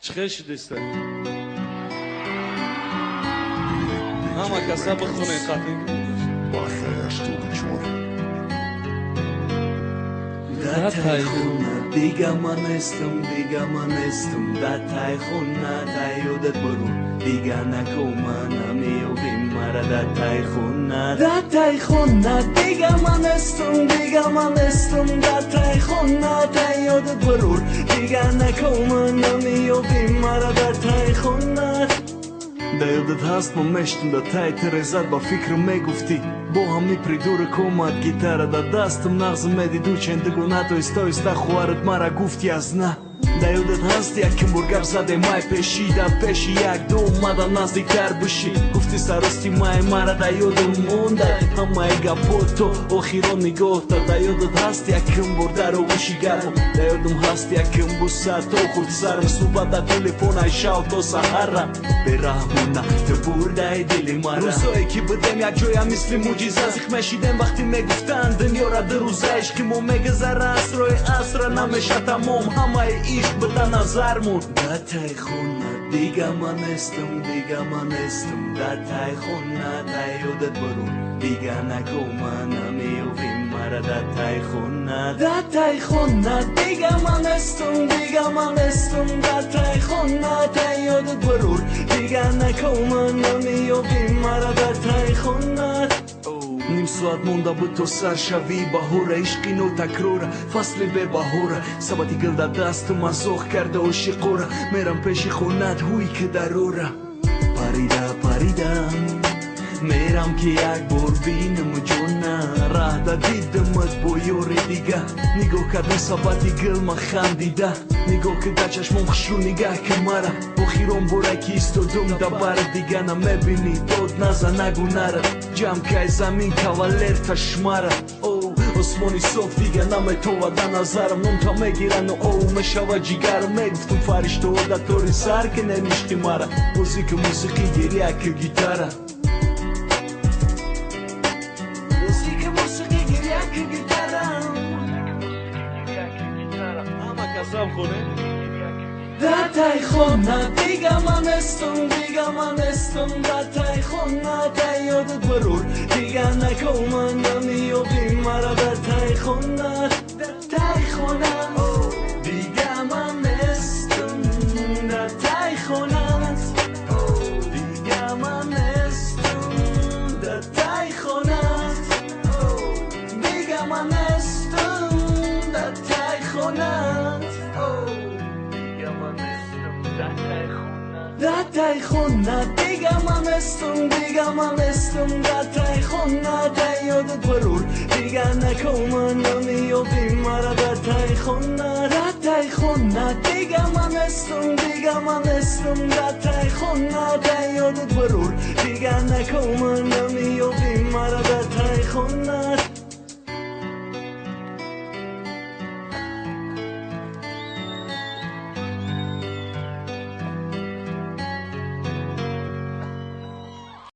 چخه شدیسته همه کسا بخونه خطی Da taj khuna diga manestum da taj khuna taj odat boru diga na komana mi ovim mara da taj khuna diga manestum da taj khuna taj odat boru diga na komana mi ovim mara da taj khuna Da yodad hast ma meshtum da taj terezat ba fikru me gufti Bo ham mi pridure komad gitara da dastum nagzim medi duchen digunato isto ista khuarat mara gufti az na Da yodad hast yakim burgar zade mai peshi da peshi yak do umada nazdiktar bishi Gufti sarosti mai mara da yodum monda Hama ega poto okhiron nigoh da Da yodad hast yakim burdar o ushi garmo Da yodum hast yakim busat o khurt sarm Suba da telefon ay shao to sahara Berahmuna te burdai dili mara Ruzoe ki bidem yak joya misli mujiza Zikhmeshidem vaqti meguftan dunyora de ruza ishqi mo megezara asroe asra namesha tamom Hamae ishq bida nazarmon Da taj khuna diga manestum Da taj khuna taj yodat barun Diga nakomana mi ovim mara da taj khuna diga manestum da taj khuna taj yodat barun Diga nakomana mi ovim mara da taj khuna نیم ساعت مونده بود تو سرشوی بهوره عشقی نو تکروره فصلی به بهوره سبتی گل در دست مزاق کرده و شقوره میرم پیش خونت هوی که دروره پریدم میرم که یک بار بینم جونه راه دا دیدمت با یوری دیگه نگاه کردن سبتی گل ما خندیده نگاه که دا چشمم خشلو نگه که مرا با خیرم برکی استودم دا بر دیگه نمیبینی داد نزا نگو نره جمع که زمین کاولر تشمره osmoni sof دیگه نمه تو و دا نظرم نم تا میگیرن و او مشاوه جیگرم میگفتم فرشته و دا توری سر که نمیشتی مرا موسیقی گیریه که گیتاره Da taj khuna diga manestum da taj khuna taj yodat barur diga nakomana mi ovim mara da taj khuna diga manestum da taj khuna diga manestum da taj khuna diga manestum da taj khuna Da taj khuna diga manestum da taj khuna taj yodat barur diga nakomana mi ovim mara da taj khuna diga manestum da taj khuna taj yodat barur diga nakomana mi ovim mara da taj khuna